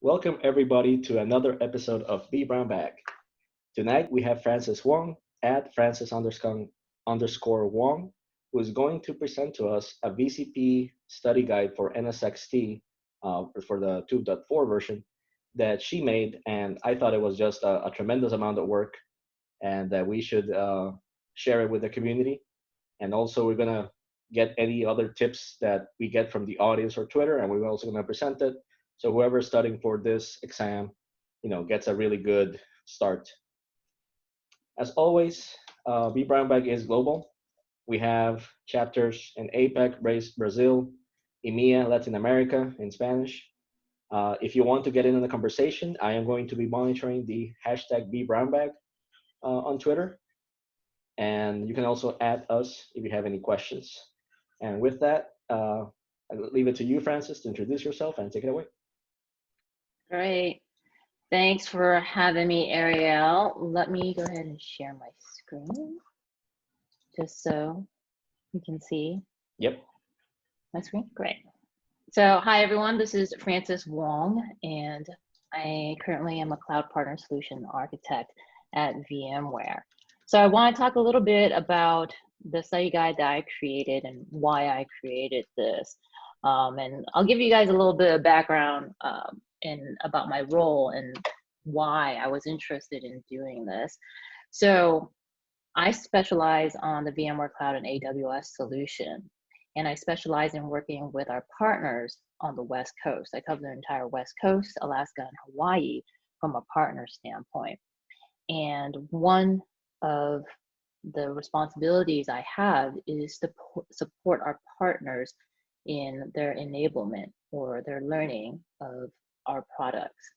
Welcome everybody to another episode of vBrownBag. Tonight we have Francis Wong at Francis_Wong, who is going to present to us a VCP study guide for NSX-T for the 2.4 version that she made, and I thought it was just a tremendous amount of work, and that we should share it with the community. And also we're gonna get any other tips that we get from the audience or Twitter, and we're also gonna present it. So whoever's studying for this exam, gets a really good start. As always, vBrownBag is global. We have chapters in APAC, Brazil, EMEA, Latin America in Spanish. If you want to get in on the conversation, I am going to be monitoring the hashtag vBrownBag on Twitter. And you can also add us if you have any questions. And with that, I'll leave it to you, Francis, to introduce yourself and take it away. Great. Thanks for having me, Ariel. Let me go ahead and share my screen just so you can see. Yep. My screen? Great. So hi, everyone. This is Francis Wong, and I currently am a Cloud Partner Solution Architect at VMware. So I want to talk a little bit about the study guide that I created and why I created this. And I'll give you guys a little bit of background about my role and why I was interested in doing this. So I specialize on the VMware Cloud and AWS solution, and I specialize in working with our partners on the West Coast. I cover the entire West Coast, Alaska, and Hawaii from a partner standpoint. And one of the responsibilities I have is to support our partners in their enablement or their learning of our products.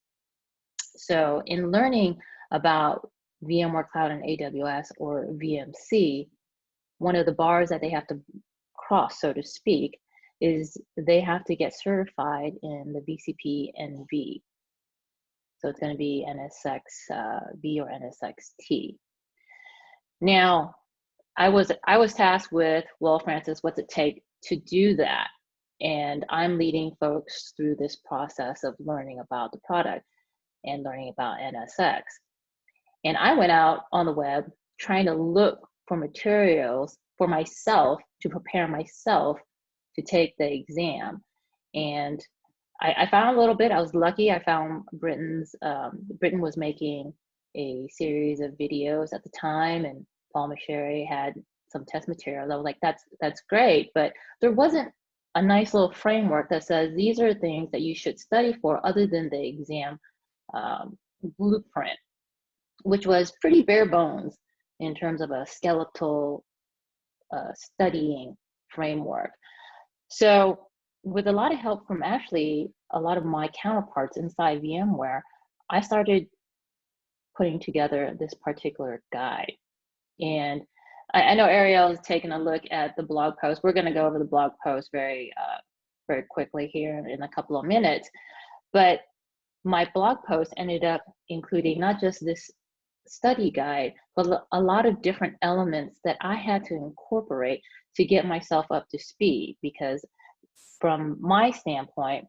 So in learning about VMware Cloud and AWS or VMC, one of the bars that they have to cross, so to speak, is they have to get certified in the VCP-NV. So it's going to be NSX-V or NSX-T. Now, I was tasked with, well, Francis, what's it take to do that? And I'm leading folks through this process of learning about the product and learning about NSX. And I went out on the web trying to look for materials for myself to prepare myself to take the exam. And I found a little bit. I was lucky. I found Britain was making a series of videos at the time, and Paul McSherry had some test materials. I was like, that's great, but there wasn't a nice little framework that says these are things that you should study for other than the exam blueprint, which was pretty bare bones in terms of a skeletal studying framework. So with a lot of help from actually a lot of my counterparts inside VMware, I started putting together this particular guide. And I know Ariel is taking a look at the blog post. We're going to go over the blog post very quickly here in a couple of minutes. But my blog post ended up including not just this study guide, but a lot of different elements that I had to incorporate to get myself up to speed. Because from my standpoint,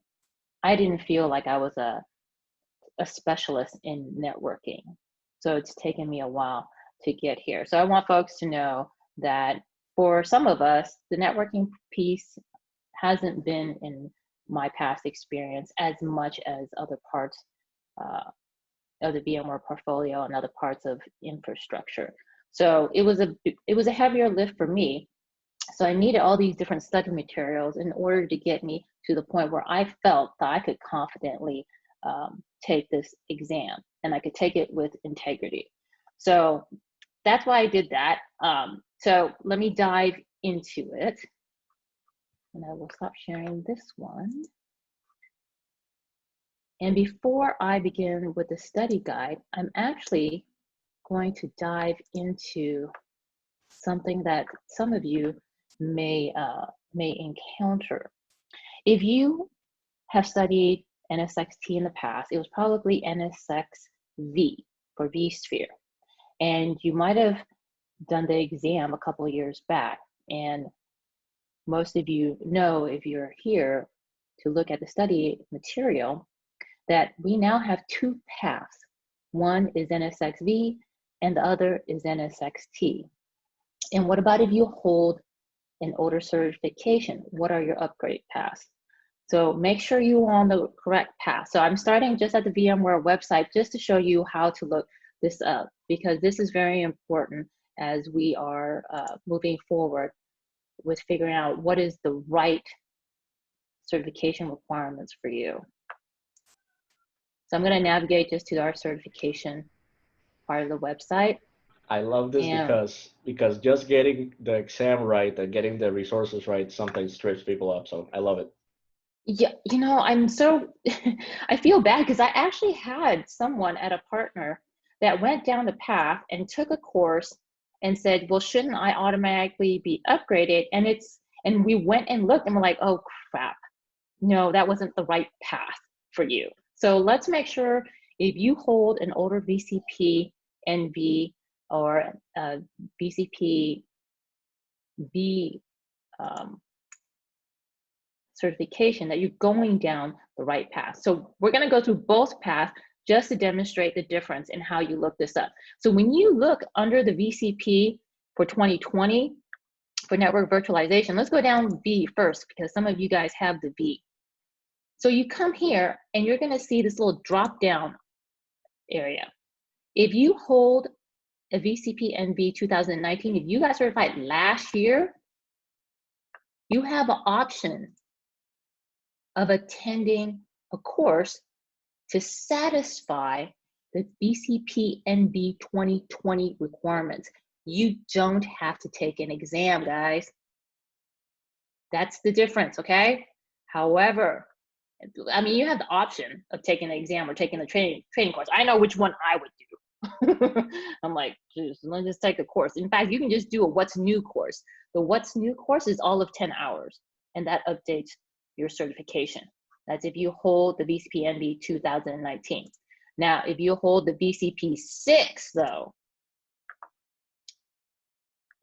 I didn't feel like I was a specialist in networking. So it's taken me a while to get here. So I want folks to know that for some of us, the networking piece hasn't been in my past experience as much as other parts of the VMware portfolio and other parts of infrastructure. So it was a heavier lift for me. So I needed all these different study materials in order to get me to the point where I felt that I could confidently take this exam and I could take it with integrity. So that's why I did that. So let me dive into it. And I will stop sharing this one. And before I begin with the study guide, I'm actually going to dive into something that some of you may encounter. If you have studied NSX-T in the past, it was probably NSX-V for vSphere. And you might have done the exam a couple of years back. And most of you know, if you're here to look at the study material, that we now have two paths. One is NSX-V and the other is NSX-T. And what about if you hold an older certification? What are your upgrade paths? So make sure you're on the correct path. So I'm starting just at the VMware website just to show you how to look this up, because this is very important as we are moving forward with figuring out what is the right certification requirements for you. So I'm going to navigate just to our certification part of the website. I love this because just getting the exam right and getting the resources right sometimes trips people up. So I love it. Yeah, you know, I'm so, I feel bad because I actually had someone at a partner that went down the path and took a course and said, well, shouldn't I automatically be upgraded? And we went and looked and we're like, oh crap, no, that wasn't the right path for you. So let's make sure if you hold an older VCP-NV or VCP-V certification, that you're going down the right path. So we're going to go through both paths just to demonstrate the difference in how you look this up. So when you look under the VCP for 2020 for network virtualization, let's go down V first because some of you guys have the V. So you come here and you're going to see this little drop down area. If you hold a VCP-NV 2019, if you got certified last year, you have an option of attending a course to satisfy the VCP-NV 2020 requirements. You don't have to take an exam, guys. That's the difference, okay? However, I mean, you have the option of taking an exam or taking a training course. I know which one I would do. I'm like, let's just take a course. In fact, you can just do a what's new course. The what's new course is all of 10 hours, and that updates your certification. That's if you hold the VCP-NV 2019. Now, if you hold the VCP-6 though,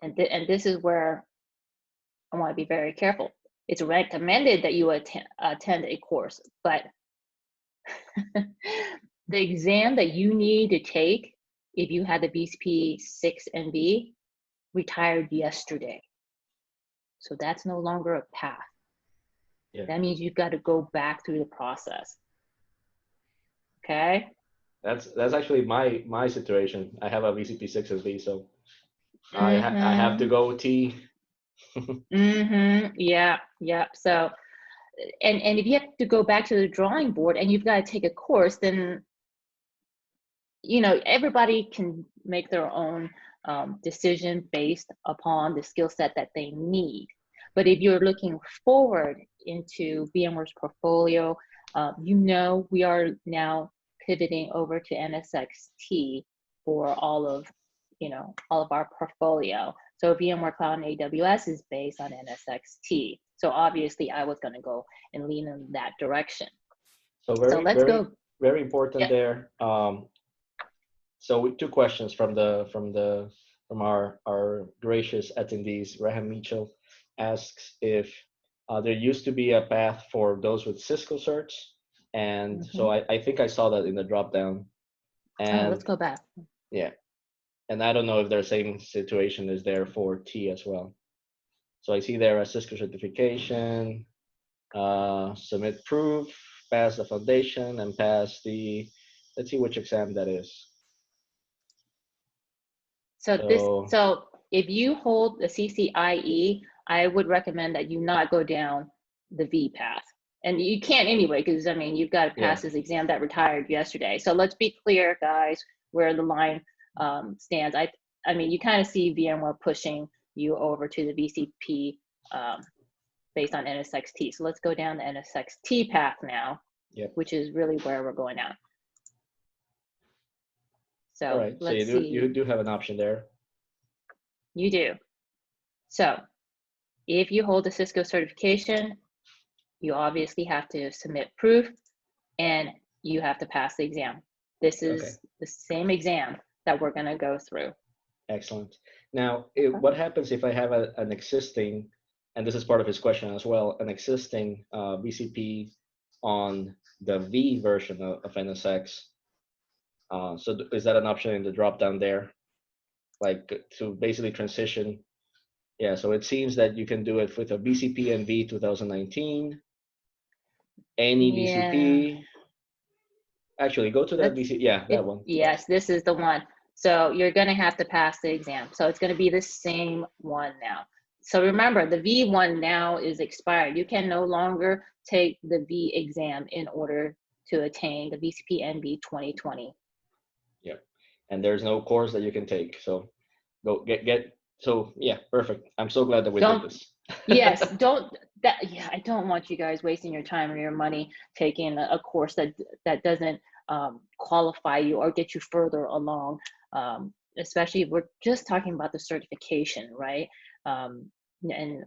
and this is where I want to be very careful. It's recommended that you attend a course, but the exam that you need to take if you had the VCP-6NV retired yesterday. So that's no longer a path. Yeah. That means you've got to go back through the process. Okay? That's actually my situation. I have a VCP-6SV, so I have to go T. Yeah. So, and if you have to go back to the drawing board and you've got to take a course, then you know everybody can make their own decision based upon the skill set that they need. But if you're looking forward into VMware's portfolio, you know we are now pivoting over to NSX-T for all of our portfolio. So VMware Cloud and AWS is based on NSX-T. So obviously I was going to go and lean in that direction. So let's go. Very important there. So two questions from our gracious attendees. Raham Mitchell asks if there used to be a path for those with Cisco certs, and so I think I saw that in the drop down. And let's go back. Yeah, and I don't know if the same situation is there for T as well. So I see there a Cisco certification, submit proof, pass the foundation, and pass the. Let's see which exam that is. So if you hold the CCIE, I would recommend that you not go down the V path. And you can't anyway, because I mean, you've got to pass this exam that retired yesterday. So let's be clear, guys, where the line stands. I mean, you kind of see VMware pushing you over to the VCP based on NSX-T. So let's go down the NSX-T path now, which is really where we're going now. So all right, let's so see. You do have an option there. You do. So if you hold a Cisco certification, you obviously have to submit proof and you have to pass the exam. This is the same exam that we're going to go through. Excellent. Now, what happens if I have an existing, and this is part of his question as well, an existing VCP on the V version of NSX. So is that an option in the drop down there? Like to basically transition. Yeah, so it seems that you can do it with a VCP-NV 2019, any Yeah, VCP. Actually, go to that that's VCP. Yeah, that it. one. Yes, this is the one. So you're going to have to pass the exam. So it's going to be the same one now. So remember, the V1 now is expired. You can no longer take the V exam in order to attain the VCP-NV 2020. Yeah, and there's no course that you can take. So go get. So yeah, perfect. I'm so glad that we did Don't, this. yes, don't, that, yeah, I don't want you guys wasting your time or your money taking a course that doesn't qualify you or get you further along. Especially if we're just talking about the certification, right? And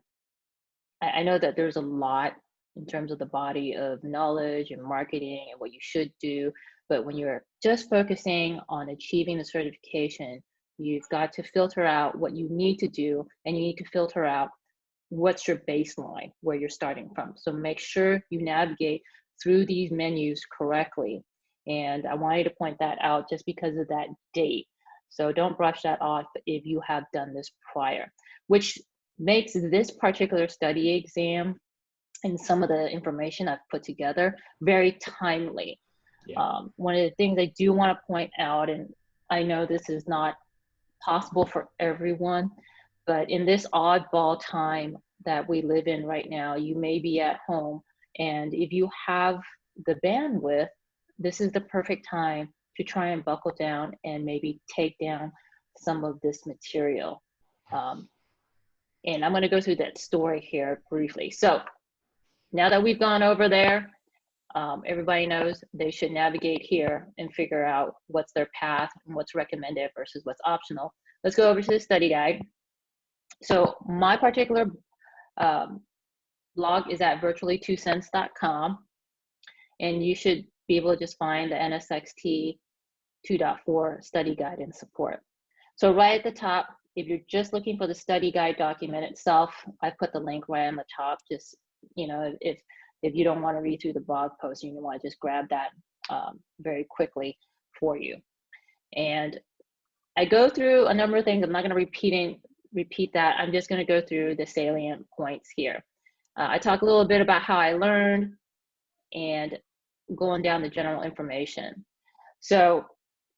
I know that there's a lot in terms of the body of knowledge and marketing and what you should do, but when you're just focusing on achieving the certification, you've got to filter out what you need to do, and you need to filter out what's your baseline where you're starting from. So make sure you navigate through these menus correctly. And I wanted to point that out just because of that date. So don't brush that off if you have done this prior, which makes this particular study exam and some of the information I've put together very timely. Yeah. One of the things I do want to point out, and I know this is not possible for everyone, but in this oddball time that we live in right now, you may be at home, and if you have the bandwidth, this is the perfect time to try and buckle down and maybe take down some of this material. And I'm going to go through that story here briefly. So now that we've gone over there, everybody knows they should navigate here and figure out what's their path and what's recommended versus what's optional. Let's go over to the study guide. So my particular blog is at virtually2cents.com, and you should be able to just find the NSX-T 2.4 study guide and support. So right at the top, if you're just looking for the study guide document itself, I put the link right on the top. Just, you know, if you don't want to read through the blog post, you want to just grab that very quickly for you. And I go through a number of things. I'm not going to repeat that. I'm just going to go through the salient points here. I talk a little bit about how I learned and going down the general information. So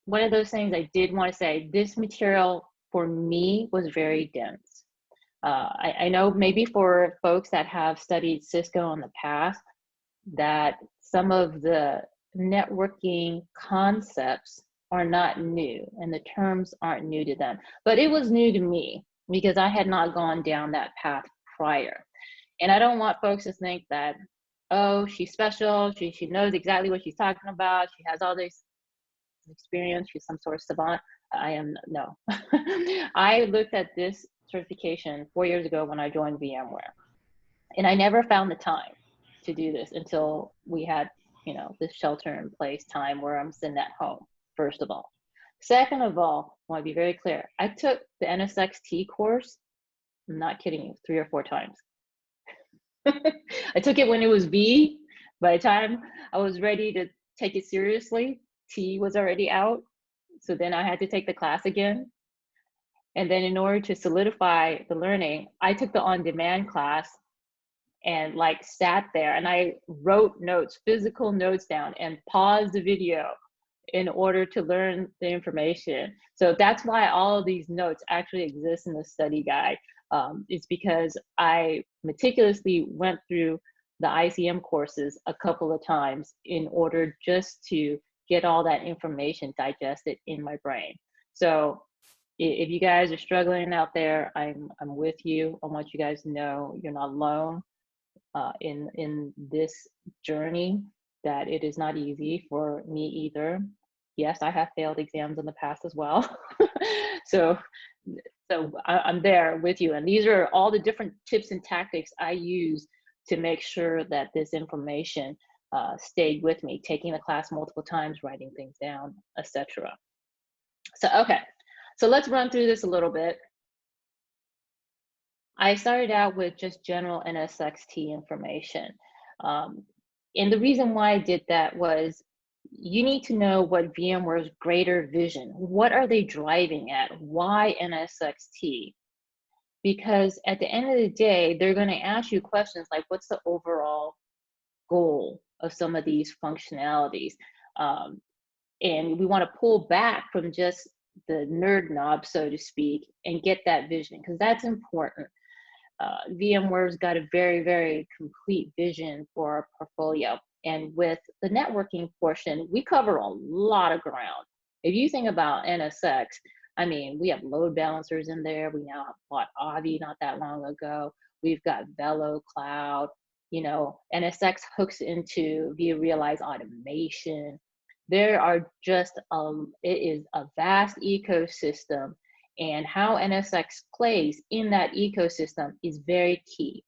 one of those things I did want to say, this material for me was very dense. I know maybe for folks that have studied Cisco in the past, that some of the networking concepts are not new and the terms aren't new to them, but it was new to me because I had not gone down that path prior. And I don't want folks to think that, oh, she's special, she knows exactly what she's talking about, she has all this experience, she's some sort of savant. I am, no. I looked at this certification 4 years ago when I joined VMware, and I never found the time to do this until we had, you know, this shelter in place time where I'm sitting at home, first of all. Second of all, I want to be very clear. I took the NSX-T course, I'm not kidding you, 3 or 4 times. I took it when it was V. By the time I was ready to take it seriously, T was already out. So then I had to take the class again. And then in order to solidify the learning, I took the OnDemand class and like sat there and I wrote notes, physical notes down, and paused the video in order to learn the information. So that's why all of these notes actually exist in the study guide. It's because I meticulously went through the ICM courses a couple of times in order just to get all that information digested in my brain. So if you guys are struggling out there, I'm with you. I want you guys to know you're not alone in this journey, that it is not easy for me either. Yes, I have failed exams in the past as well. so I'm there with you. And these are all the different tips and tactics I use to make sure that this information stayed with me, taking the class multiple times, writing things down, etc. So, okay, so let's run through this a little bit. I started out with just general NSX-T information. And the reason why I did that was you need to know what VMware's greater vision. What are they driving at? Why NSX-T? Because at the end of the day, they're going to ask you questions like, what's the overall goal of some of these functionalities? And we want to pull back from just the nerd knob, so to speak, and get that vision, because that's important. VMware's got a very, very complete vision for our portfolio. And with the networking portion, we cover a lot of ground. If you think about NSX, I mean, we have load balancers in there. We now have bought Avi not that long ago. We've got Velo Cloud. You know, NSX hooks into vRealize automation. There are just, it is a vast ecosystem, and how NSX plays in that ecosystem is very key.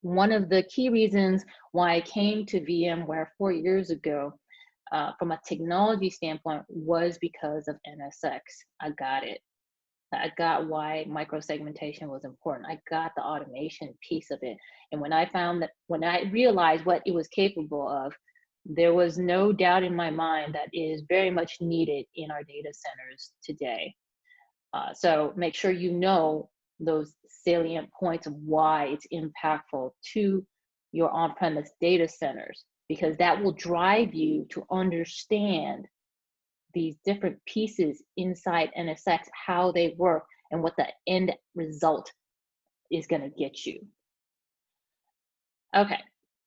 One of the key reasons why I came to VMware 4 years ago from a technology standpoint was because of NSX. I got it. I got why microsegmentation was important. I got the automation piece of it. And when I realized what it was capable of, there was no doubt in my mind that it is very much needed in our data centers today. So make sure you know those salient points of why it's impactful to your on-premise data centers, because that will drive you to understand these different pieces inside NSX, how they work, and what the end result is going to get you. Okay,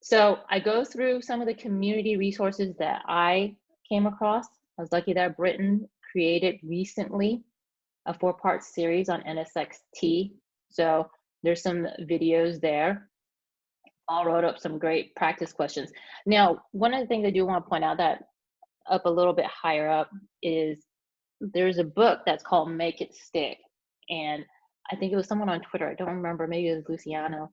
so I go through some of the community resources that I came across. I was lucky that Britain created recently a 4-part series on NSX-T. So there's some videos there. I wrote up some great practice questions. Now, one of the things I do want to point out that up a little bit higher up is there's a book that's called Make It Stick. And I think it was someone on Twitter, I don't remember, maybe it was Luciano,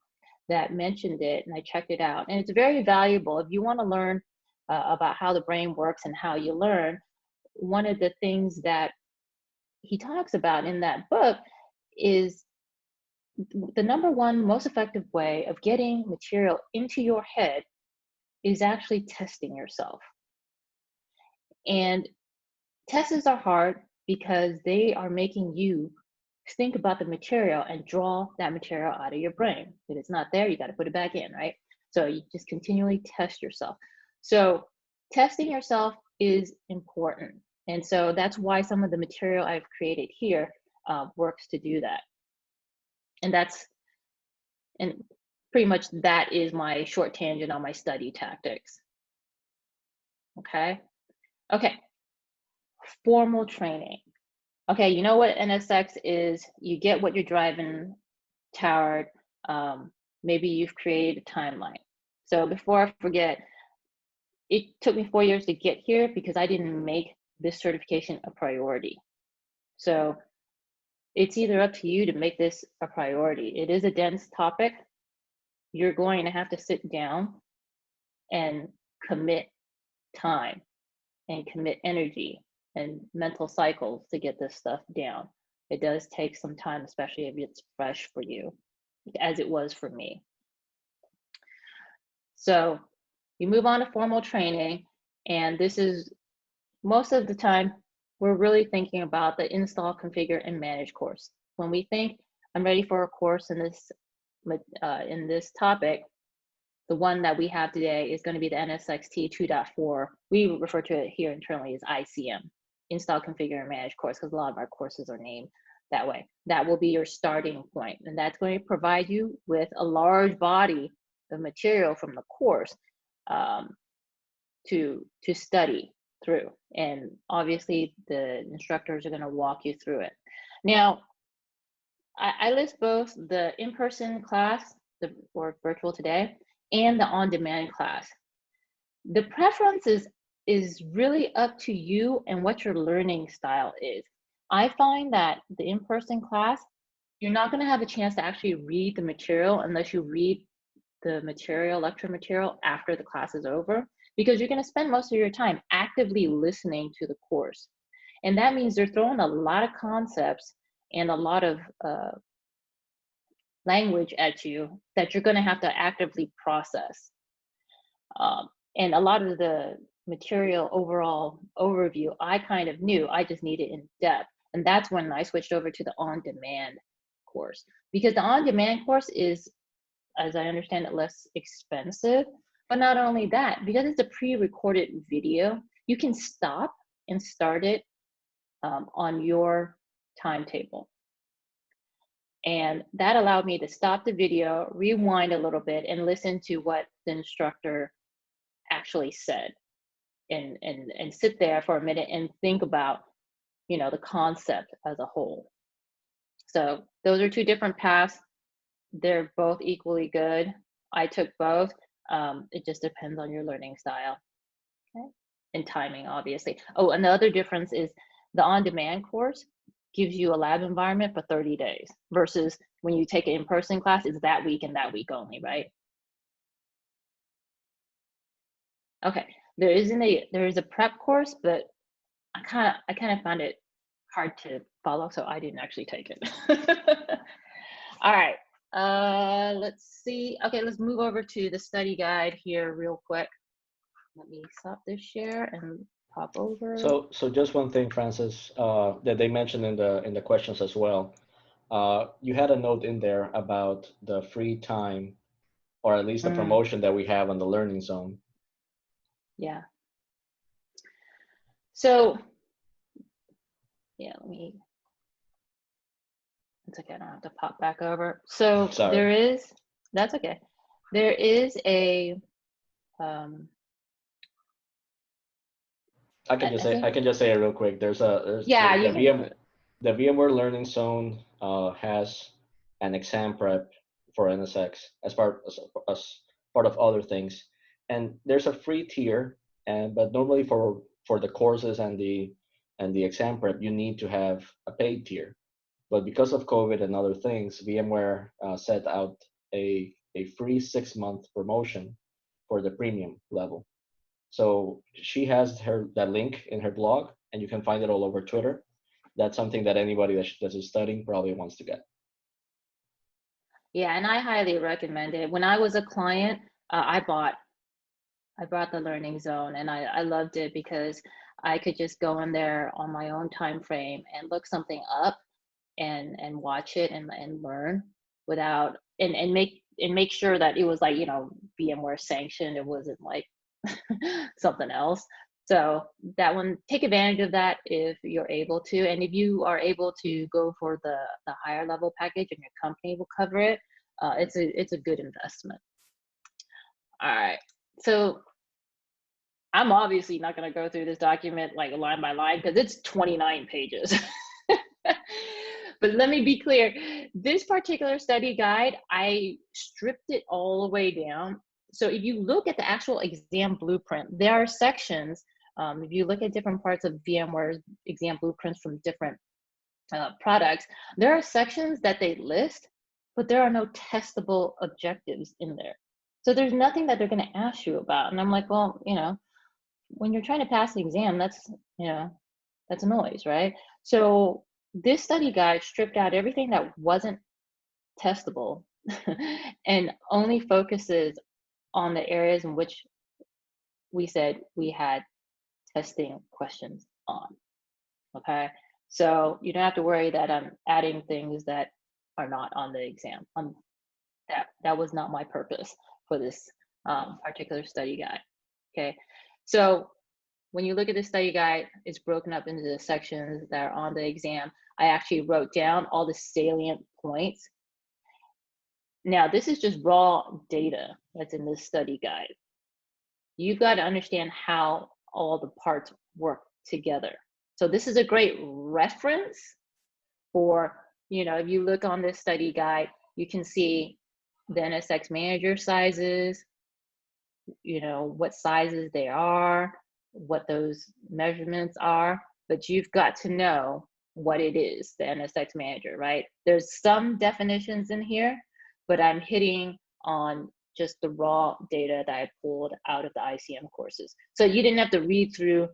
that mentioned it, and I checked it out. And it's very valuable if you want to learn about how the brain works and how you learn. One of the things that he talks about in that book is the #1 most effective way of getting material into your head is actually testing yourself. And tests are hard because they are making you think about the material and draw that material out of your brain. If it's not there, you got to put it back in, right? So you just continually test yourself. So testing yourself is important. And so that's why some of the material I've created here works to do that. And pretty much that is my short tangent on my study tactics. Okay. Formal training. Okay, you know what NSX is. You get what you're driving toward. Maybe you've created a timeline. So before I forget, it took me 4 years to get here because I didn't make this certification a priority. So it's either up to you to make this a priority. It is a dense topic. You're going to have to sit down and commit time and commit energy and mental cycles to get this stuff down. It does take some time, especially if it's fresh for you, as it was for me. So you move on to formal training, and this is most of the time we're really thinking about the install, configure, and manage course. When we think I'm ready for a course in this topic, the one that we have today is going to be the NSX-T 2.4. We refer to it here internally as ICM, Install, Configure, and Manage course, because a lot of our courses are named that way. That will be your starting point, and that's going to provide you with a large body of material from the course to study through. And obviously, the instructors are going to walk you through it. Now, I list both the in-person class, or virtual today, and the on-demand class. The preference is really up to you and what your learning style is. I find that the in-person class, you're not going to have a chance to actually read the material unless you read the lecture material after the class is over, because you're going to spend most of your time actively listening to the course. And that means they're throwing a lot of concepts and a lot of language at you that you're going to have to actively process. And a lot of the material overall overview, I kind of knew, I just needed in depth. And that's when I switched over to the on-demand course, because the on-demand course is, as I understand it, less expensive. But not only that, because it's a pre-recorded video, you can stop and start it on your timetable. And that allowed me to stop the video, rewind a little bit, and listen to what the instructor actually said, and sit there for a minute and think about, you know, the concept as a whole. So those are two different paths. They're both equally good. I took both. It just depends on your learning style, okay? And timing, obviously. Oh, and the other difference is the on-demand course gives you a lab environment for 30 days versus when you take an in-person class, it's that week and that week only, right? Okay, there is a prep course, but I kind of found it hard to follow, so I didn't actually take it. All right, let's see. Okay, let's move over to the study guide here real quick. Let me stop this share and pop over. So just one thing, Francis, that they mentioned in the questions as well. You had a note in there about the free time, or at least the promotion that we have on the Learning Zone. Yeah. So, yeah, it's okay, I don't have to pop back over. So Sorry. That's okay. There is a, I can just say it real quick. The VMware Learning Zone has an exam prep for NSX as part of other things, and there's a free tier, but normally for the courses and the exam prep you need to have a paid tier, but because of COVID and other things, VMware set out a free 6-month promotion for the premium level. So she has that link in her blog, and you can find it all over Twitter. That's something that anybody that is studying probably wants to get. Yeah, and I highly recommend it. When I was a client, I bought the Learning Zone, and I loved it because I could just go in there on my own time frame and look something up and watch it and learn without and make sure that it was, like, you know, VMware sanctioned. It wasn't like something else. So that one, take advantage of that if you're able to, and if you are able to go for the higher level package and your company will cover it, it's a good investment. All right, so I'm obviously not going to go through this document like line by line because it's 29 pages. But let me be clear, this particular study guide, I stripped it all the way down. So if you look at the actual exam blueprint, there are sections. If you look at different parts of VMware's exam blueprints from different products, there are sections that they list, but there are no testable objectives in there. So there's nothing that they're going to ask you about. And I'm like, well, you know, when you're trying to pass the exam, that's, you know, that's noise, right? So this study guide stripped out everything that wasn't testable and only focuses on the areas in which we said we had testing questions on. Okay, so you don't have to worry that I'm adding things that are not on the exam. That was not my purpose for this particular study guide. Okay, so when you look at the study guide, it's broken up into the sections that are on the exam. I actually wrote down all the salient points. Now, this is just raw data that's in this study guide. You've got to understand how all the parts work together. So this is a great reference for, you know, if you look on this study guide, you can see the NSX manager sizes, you know, what sizes they are, what those measurements are, but you've got to know what it is, the NSX manager, right? There's some definitions in here, but I'm hitting on just the raw data that I pulled out of the ICM courses. So you didn't have to read through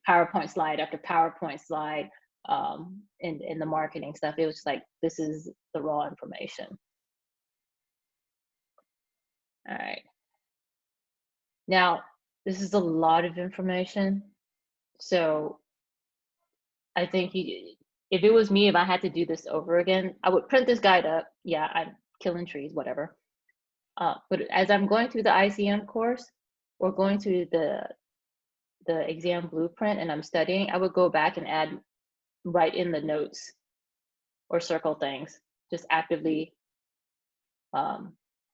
PowerPoint slide after PowerPoint slide in the marketing stuff. It was just like, this is the raw information. All right. Now, this is a lot of information. So I think if it was me, if I had to do this over again, I would print this guide up. Yeah, I'm killing trees, whatever. But as I'm going through the ICM course or going through the exam blueprint and I'm studying, I would go back and write in the notes or circle things, just actively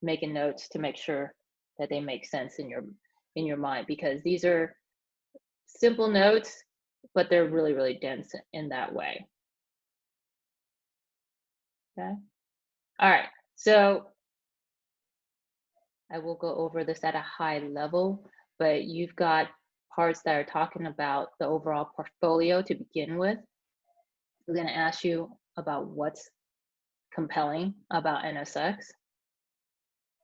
making notes to make sure that they make sense in your mind, because these are simple notes, but they're really, really dense in that way. Okay. All right. So I will go over this at a high level, but you've got parts that are talking about the overall portfolio to begin with. We're going to ask you about what's compelling about NSX.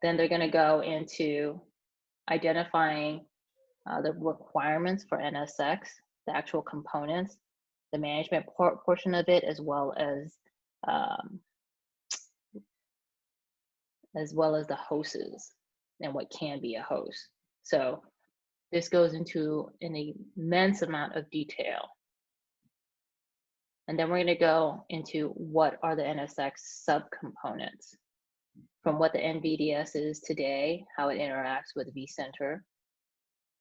Then they're going to go into identifying the requirements for NSX, the actual components, the management portion of it, as well as the hosts and what can be a host. So this goes into an immense amount of detail. And then we're going to go into what are the NSX subcomponents, from what the NVDS is today, how it interacts with vCenter,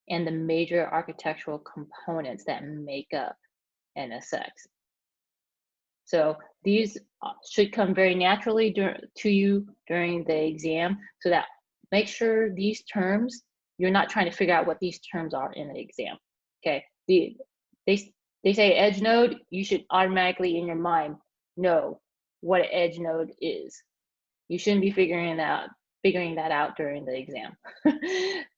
and the major architectural components that make up NSX. So these should come very naturally to you during the exam, so that make sure these terms, you're not trying to figure out what these terms are in the exam. Okay, they say edge node, you should automatically in your mind know what an edge node is. You shouldn't be figuring that out during the exam.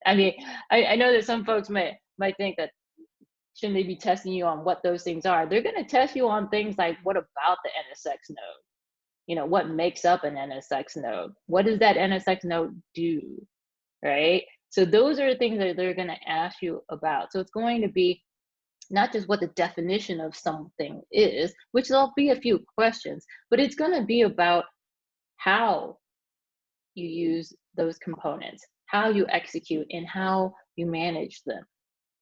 I mean, I know that some folks might think that shouldn't they be testing you on what those things are? They're going to test you on things like, what about the NSX node? You know, what makes up an NSX node? What does that NSX node do, right? So those are the things that they're going to ask you about. So it's going to be not just what the definition of something is, which there'll be a few questions, but it's going to be about how you use those components, how you execute, and how you manage them.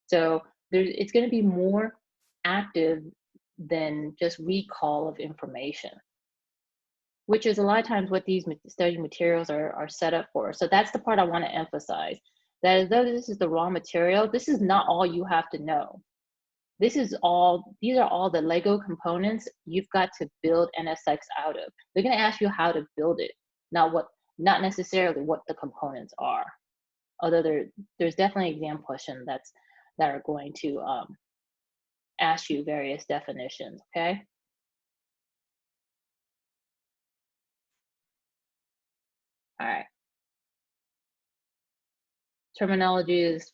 So it's going to be more active than just recall of information, which is a lot of times what these study materials are set up for. So that's the part I want to emphasize, that as though this is the raw material, this is not all you have to know. These are all the Lego components you've got to build NSX out of. They're going to ask you how to build it, not necessarily what the components are. Although there's definitely exam questions that are going to ask you various definitions, okay? All right. Terminology is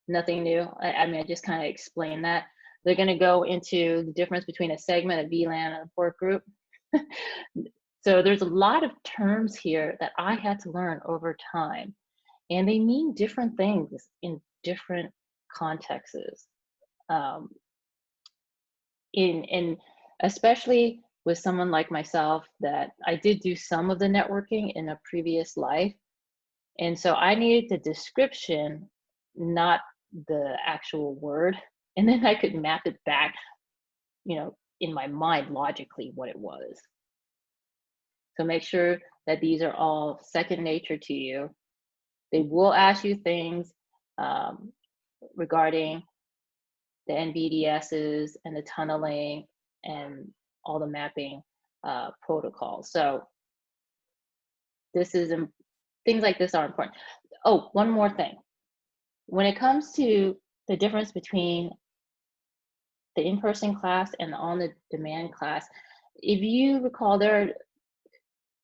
nothing new. I mean, I just kind of explained that. They're going to go into the difference between a segment, a VLAN, and a port group. So there's a lot of terms here that I had to learn over time, and they mean different things in different contexts. In especially with someone like myself, that I did do some of the networking in a previous life, and so I needed the description, not the actual word, and then I could map it back, you know, in my mind logically what it was. So make sure that these are all second nature to you. They will ask you things regarding the NVDSs and the tunneling and all the mapping protocols. So things like this are important. Oh, one more thing. When it comes to the difference between the in-person class and the on-demand class, if you recall,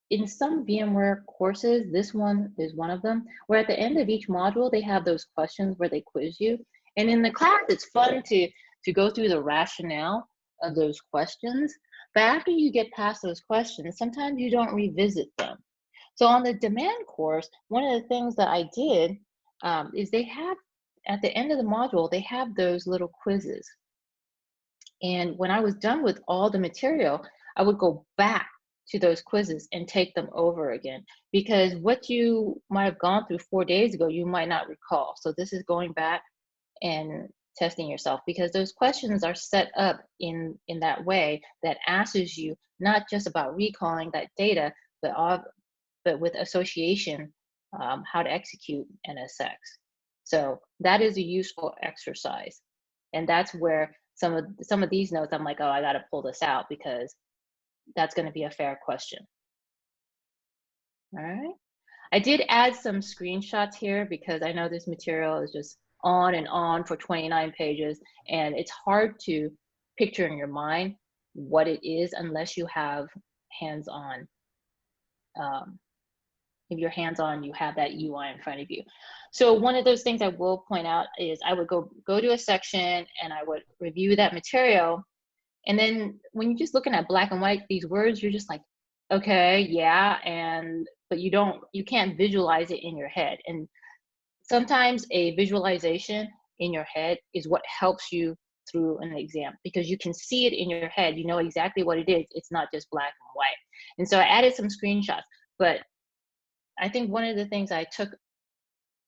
in some VMware courses, this one is one of them, where at the end of each module, they have those questions where they quiz you. And in the class, it's fun to go through the rationale of those questions. But after you get past those questions, sometimes you don't revisit them. So on the demand course, one of the things that I did is they have, at the end of the module, they have those little quizzes. And when I was done with all the material, I would go back to those quizzes and take them over again, because what you might have gone through 4 days ago, you might not recall. So this is going back and testing yourself, because those questions are set up in that way that asks you not just about recalling that data, but with association, how to execute NSX. So that is a useful exercise. And that's where some of these notes, I'm like, oh, I got to pull this out because that's going to be a fair question. All right. I did add some screenshots here because I know this material is just on and on for 29 pages, and it's hard to picture in your mind what it is unless you have hands-on. If you're hands-on, you have that UI in front of you. So one of those things I will point out is I would go to a section and I would review that material. And then when you're just looking at black and white, these words, you're just like, okay, yeah, but you can't visualize it in your head. And sometimes a visualization in your head is what helps you through an exam, because you can see it in your head. You know exactly what it is. It's not just black and white. And so I added some screenshots, but I think one of the things I took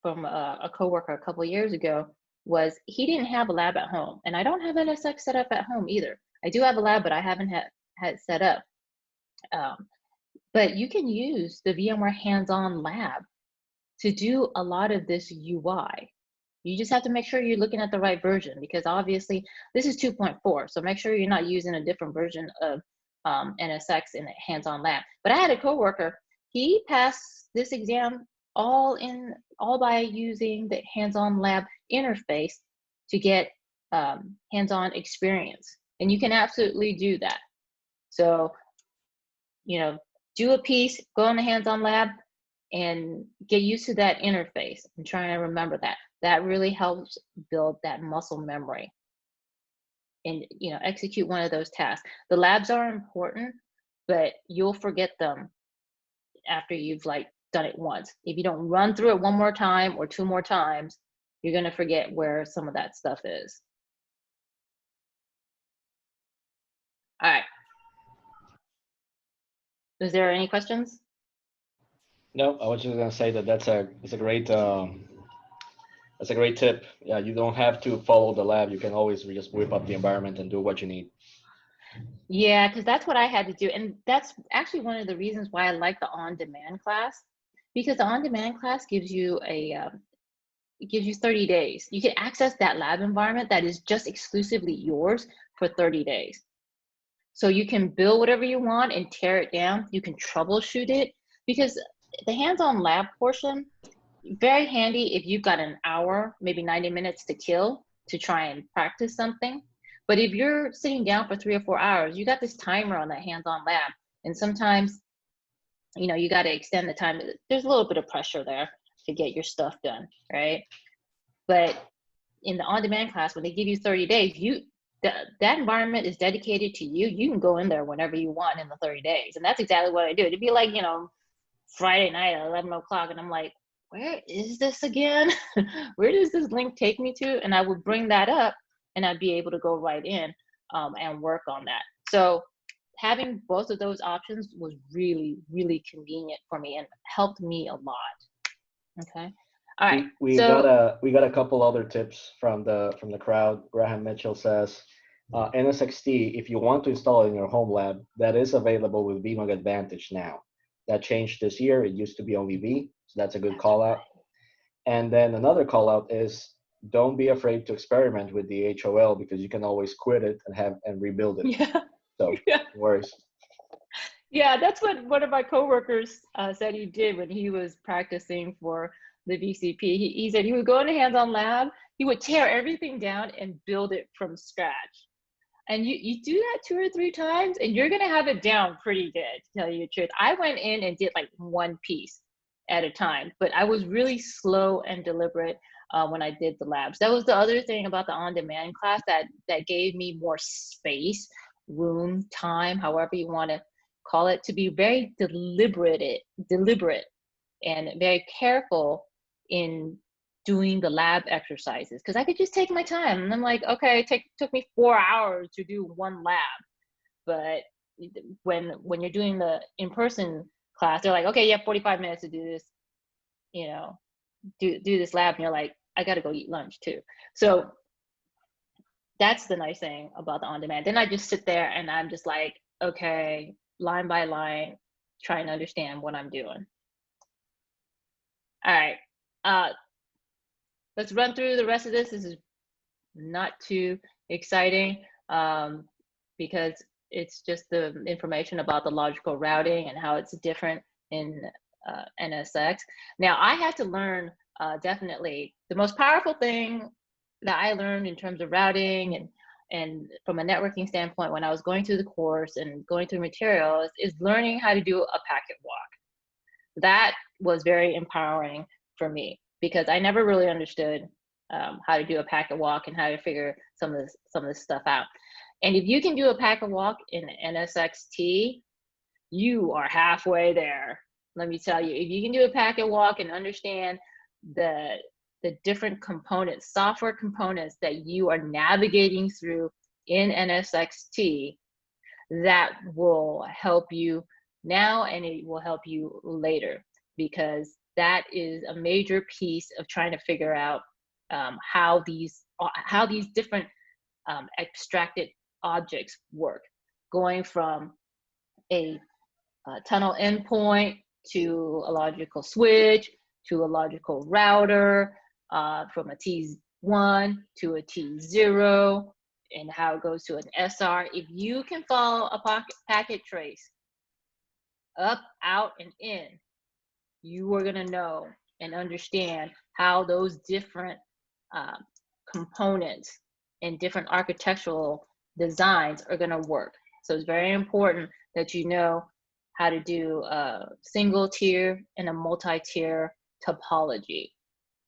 from a coworker a couple of years ago was he didn't have a lab at home, and I don't have NSX set up at home either. I do have a lab, but I haven't had it set up. But you can use the VMware hands-on lab to do a lot of this UI. You just have to make sure you're looking at the right version, because obviously this is 2.4. So make sure you're not using a different version of NSX in a hands-on lab. But I had a coworker, he passed this exam all by using the hands-on lab interface to get hands-on experience. And you can absolutely do that. So, do a piece, go in the hands-on lab, and get used to that interface and try to remember that. That really helps build that muscle memory and execute one of those tasks. The labs are important, but you'll forget them after you've done it once. If you don't run through it one more time or two more times, you're going to forget where some of that stuff is. All right. Is there any questions? No, I was just gonna say that that's a great tip. Yeah, you don't have to follow the lab. You can always just whip up the environment and do what you need. Yeah, because that's what I had to do, and that's actually one of the reasons why I like the on-demand class, because the on-demand class gives you 30 days. You can access that lab environment that is just exclusively yours for 30 days. So you can build whatever you want and tear it down. You can troubleshoot it, because the hands-on lab portion, very handy if you've got an hour, maybe 90 minutes to kill to try and practice something. But if you're sitting down for 3 or 4 hours, you got this timer on that hands-on lab. And sometimes, you got to extend the time. There's a little bit of pressure there to get your stuff done, right? But in the on-demand class, when they give you 30 days, that environment is dedicated to you. You can go in there whenever you want in the 30 days. And that's exactly what I do. It'd be like, Friday night at 11 o'clock, and I'm like, where is this again? Where does this link take me to? And I would bring that up, and I'd be able to go right in and work on that. So having both of those options was really, really convenient for me and helped me a lot. Okay. All right. We got a couple other tips from the crowd. Graham Mitchell says, NSX-T, if you want to install it in your home lab, that is available with VMware Advantage now. That changed this year. It used to be on VB, so that's a good call out. And then another call out is, don't be afraid to experiment with the HOL, because you can always quit it and rebuild it. Yeah. So no worries. Yeah, that's what one of my coworkers said he did when he was practicing for the VCP. He said he would go in a hands-on lab, he would tear everything down and build it from scratch. And you do that 2 or 3 times, and you're going to have it down pretty good, to tell you the truth. I went in and did one piece at a time, but I was really slow and deliberate when I did the labs. That was the other thing about the on-demand class that gave me more space, room, time, however you want to call it, to be very deliberate and very careful in doing the lab exercises, because I could just take my time. And I'm like, okay, it took me 4 hours to do one lab. But when you're doing the in-person class, they're like, okay, you have 45 minutes to do this, you know, do this lab, and you're like, I got to go eat lunch too. So that's the nice thing about the on-demand. Then I just sit there and I'm just like, okay, line by line, trying to understand what I'm doing. All right, let's run through the rest of this. This is not too exciting because it's just the information about the logical routing and how it's different in NSX. Now, I had to learn definitely the most powerful thing that I learned in terms of routing and from a networking standpoint when I was going through the course and going through materials is learning how to do a packet walk. That was very empowering for me because I never really understood how to do a packet walk and how to figure some of this stuff out. And if you can do a packet walk in NSX-T, you are halfway there. Let me tell you, if you can do a packet walk and understand the different components, software components that you are navigating through in NSX-T, that will help you now and it will help you later, because that is a major piece of trying to figure out how these different abstracted objects work, going from a tunnel endpoint to a logical switch to a logical router, from a T1 to a T0, and how it goes to an SR. If you can follow a packet trace up, out, and in, you are going to know and understand how those different components and different architectural designs are going to work. So it's very important that you know how to do a single tier and a multi-tier topology,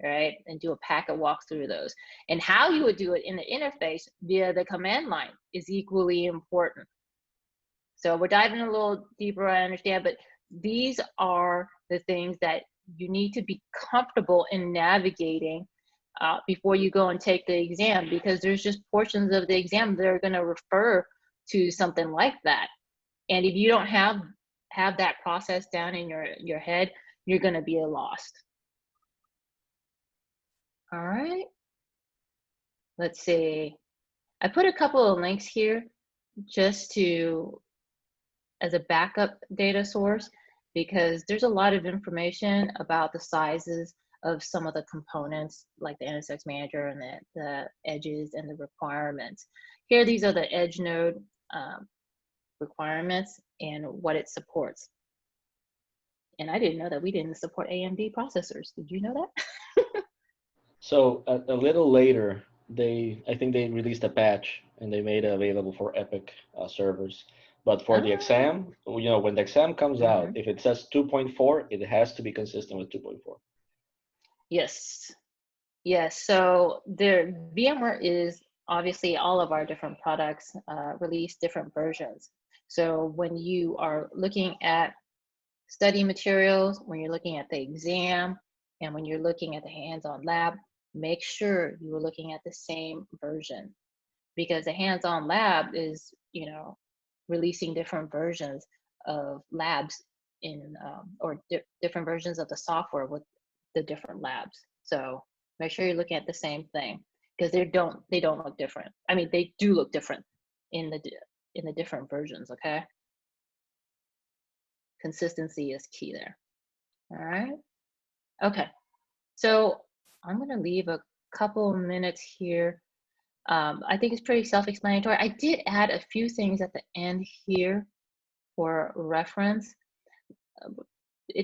right? And do a packet walk through those. And how you would do it in the interface via the command line is equally important. So we're diving a little deeper, I understand, but these are the things that you need to be comfortable in navigating before you go and take the exam, because there's just portions of the exam that are going to refer to something like that. And if you don't have that process down in your head, you're going to be lost. All right. Let's see. I put a couple of links here just to as a backup data source, because there's a lot of information about the sizes of some of the components like the NSX manager and the edges and the requirements. Here, these are the edge node requirements and what it supports. And I didn't know that we didn't support AMD processors. Did you know that? So a little later, I think they released a patch and they made it available for EPYC servers. But for the exam, you know, when the exam comes out, if it says 2.4, it has to be consistent with 2.4. Yes. Yes. So VMware is obviously all of our different products release different versions. So when you are looking at study materials, when you're looking at the exam, and when you're looking at the hands-on lab, make sure you are looking at the same version, because the hands-on lab is, you know, releasing different versions of labs in or different versions of the software with the different labs. So make sure you're looking at the same thing, because they don't look different. I mean, they do look different in the different versions. Okay, consistency is key there. All right. Okay. So I'm going to leave a couple of minutes here. I think it's pretty self-explanatory. I did add a few things at the end here for reference.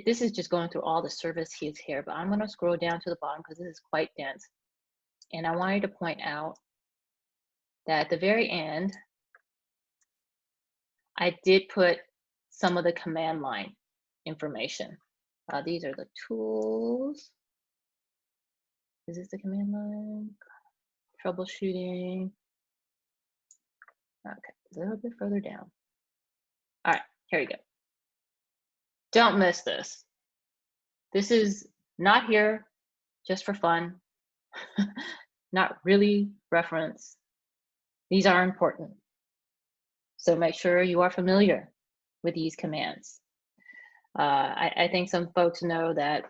This is just going through all the service keys here, but I'm going to scroll down to the bottom because this is quite dense. And I wanted to point out that at the very end, I did put some of the command line information. These are the tools. Is this the command line? Troubleshooting. Okay, a little bit further down. All right, here we go. Don't miss this. This is not here just for fun, not really reference. These are important. So make sure you are familiar with these commands. I think some folks know that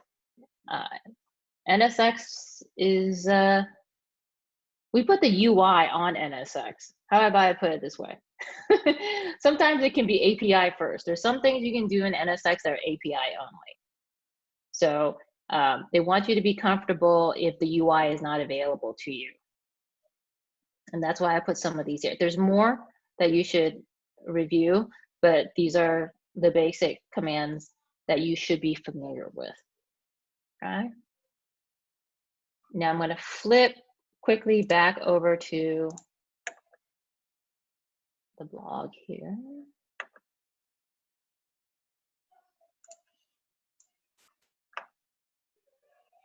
NSX is, we put the UI on NSX. How about I put it this way? Sometimes it can be API first. There's some things you can do in NSX that are API only. So they want you to be comfortable if the UI is not available to you. And that's why I put some of these here. There's more that you should review, but these are the basic commands that you should be familiar with. Okay. Now I'm going to flip quickly back over to the blog here.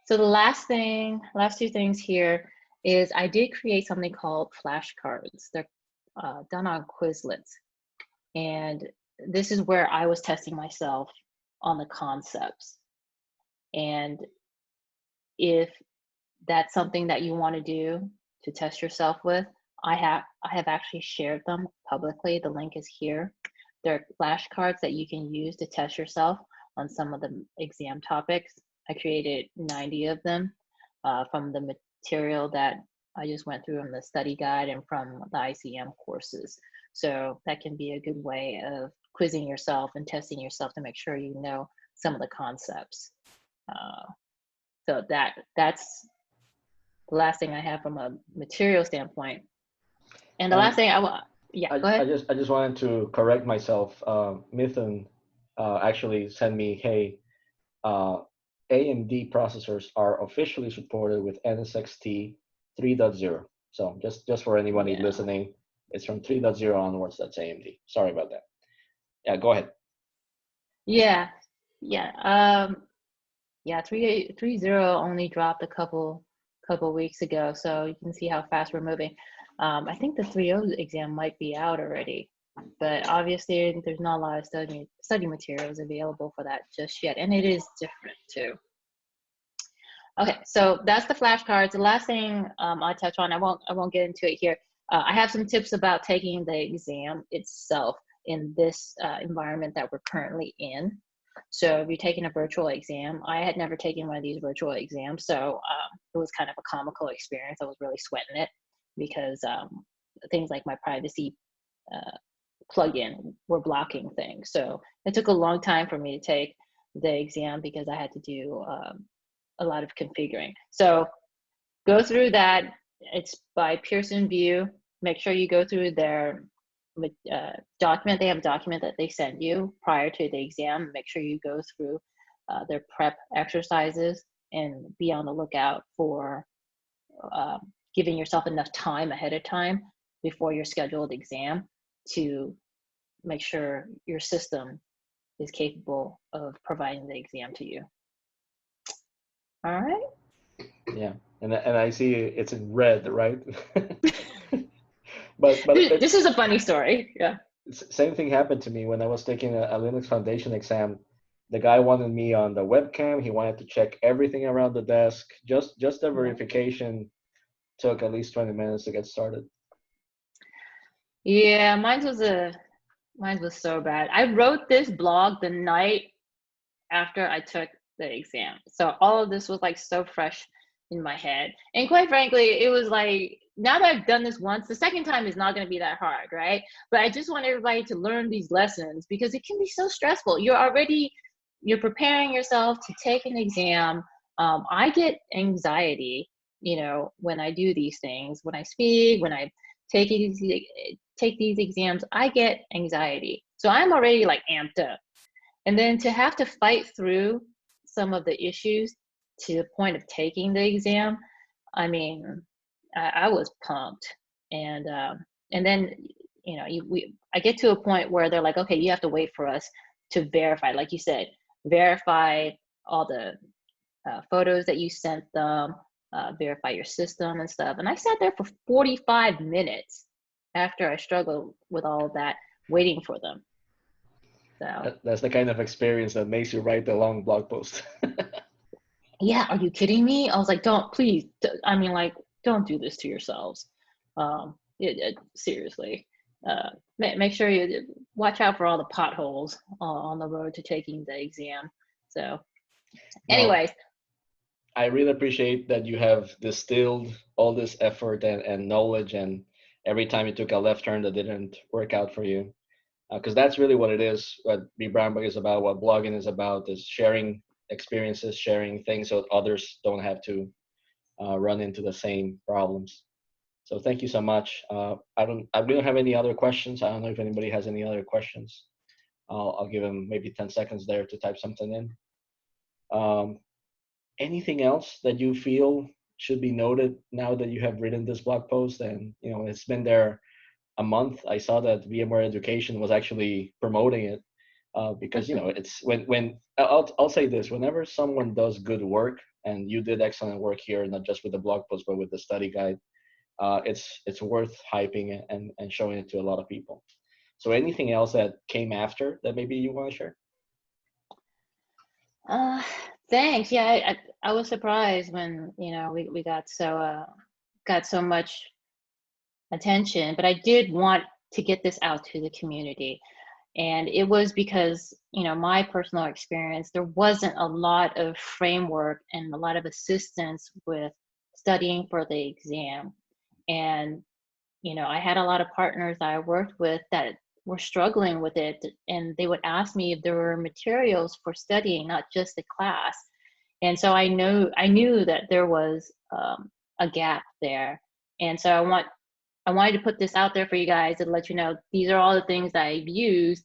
So the last two things here is I did create something called flashcards. They're done on Quizlets. And this is where I was testing myself on the concepts. And if that's something that you want to do to test yourself with, I have actually shared them publicly. The link is here. There are flashcards that you can use to test yourself on some of the exam topics. I created 90 of them from the material that I just went through in the study guide and from the ICM courses. So that can be a good way of quizzing yourself and testing yourself to make sure you know some of the concepts. So that's the last thing I have from a material standpoint. And the last thing I want, yeah, go ahead. I just wanted to correct myself. Mithun actually sent me, hey, AMD processors are officially supported with NSX-T 3.0. So just for anybody listening, it's from 3.0 onwards. That's AMD. Sorry about that. Yeah, go ahead. Yeah. 3.0 only dropped a couple weeks ago, so you can see how fast we're moving. I think the 3.0 exam might be out already, but obviously there's not a lot of study materials available for that just yet, and it is different too. Okay, so that's the flashcards. The last thing I touch on, I won't get into it here. I have some tips about taking the exam itself in this environment that we're currently in. So if you're taking a virtual exam, I had never taken one of these virtual exams, so it was kind of a comical experience. I was really sweating it because things like my privacy plugin were blocking things. So it took a long time for me to take the exam because I had to do a lot of configuring. So go through that. It's by Pearson VUE. Make sure you go through their document. They have a document that they send you prior to the exam. Make sure you go through their prep exercises and be on the lookout for giving yourself enough time ahead of time before your scheduled exam to make sure your system is capable of providing the exam to you. All right. Yeah, and I see it's in red, right? but this is a funny story. Yeah. Same thing happened to me when I was taking a Linux Foundation exam. The guy wanted me on the webcam. He wanted to check everything around the desk. Just the verification took at least 20 minutes to get started. Yeah, mine was so bad. I wrote this blog the night after I took the exam. So all of this was like so fresh in my head. And quite frankly, it was like, now that I've done this once, the second time is not going to be that hard, right? But I just want everybody to learn these lessons because it can be so stressful. You're preparing yourself to take an exam. I get anxiety, when I do these things, when I speak, when I take these exams, I get anxiety. So I'm already like amped up. And then to have to fight through some of the issues to the point of taking the exam, I mean, I was pumped. And then, I get to a point where they're like, okay, you have to wait for us to verify, like you said, verify all the photos that you sent them, verify your system and stuff. And I sat there for 45 minutes after I struggled with all of that, waiting for them. So that's the kind of experience that makes you write the long blog post. Yeah, are you kidding me? I was like, don't do this to yourselves. Seriously. make sure you watch out for all the potholes on the road to taking the exam. So No, anyways. I really appreciate that you have distilled all this effort and knowledge, and every time you took a left turn that didn't work out for you. Because that's really what it is. What vBrownBag is about, what blogging is about, is sharing experiences, sharing things so others don't have to run into the same problems. So thank you so much. We don't have any other questions. I don't know if anybody has any other questions. I'll give them maybe 10 seconds there to type something in. Anything else that you feel should be noted now that you have written this blog post? And it's been there a month. I saw that VMware Education was actually promoting it because it's when I'll say this: whenever someone does good work, and you did excellent work here, not just with the blog post but with the study guide, it's worth hyping and showing it to a lot of people. So anything else that came after that maybe you want to share? Thanks. Yeah, I was surprised when we got so much attention, but I did want to get this out to the community. And it was because, my personal experience, there wasn't a lot of framework and a lot of assistance with studying for the exam. And, I had a lot of partners that I worked with that were struggling with it. And they would ask me if there were materials for studying, not just the class. And so I knew that there was a gap there. And so I wanted to put this out there for you guys and let you know these are all the things that I've used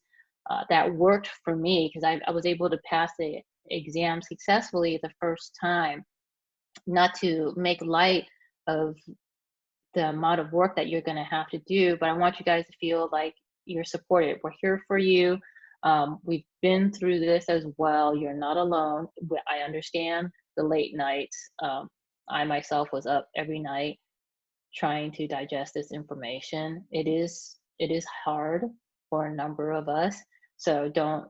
that worked for me, because I was able to pass the exam successfully the first time. Not to make light of the amount of work that you're going to have to do, but I want you guys to feel like you're supported. We're here for you. We've been through this as well. You're not alone. I understand the late nights. I myself was up every night trying to digest this information. It is hard for a number of us. So don't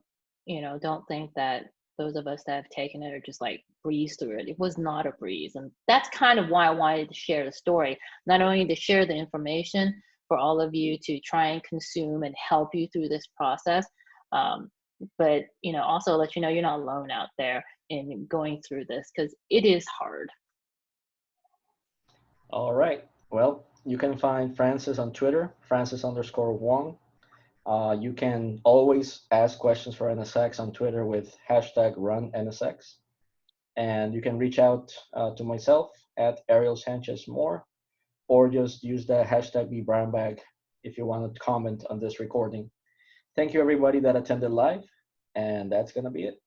think that those of us that have taken it are just like breeze through it. It was not a breeze. And that's kind of why I wanted to share the story, not only to share the information for all of you to try and consume and help you through this process, but also let you know you're not alone out there in going through this, because it is hard. All right. Well, you can find Francis on Twitter, Francis_Wong. You can always ask questions for NSX on Twitter with #RunNSX. And you can reach out to myself at Ariel Sanchez Moore, or just use the #vBrownBag if you want to comment on this recording. Thank you, everybody that attended live, and that's going to be it.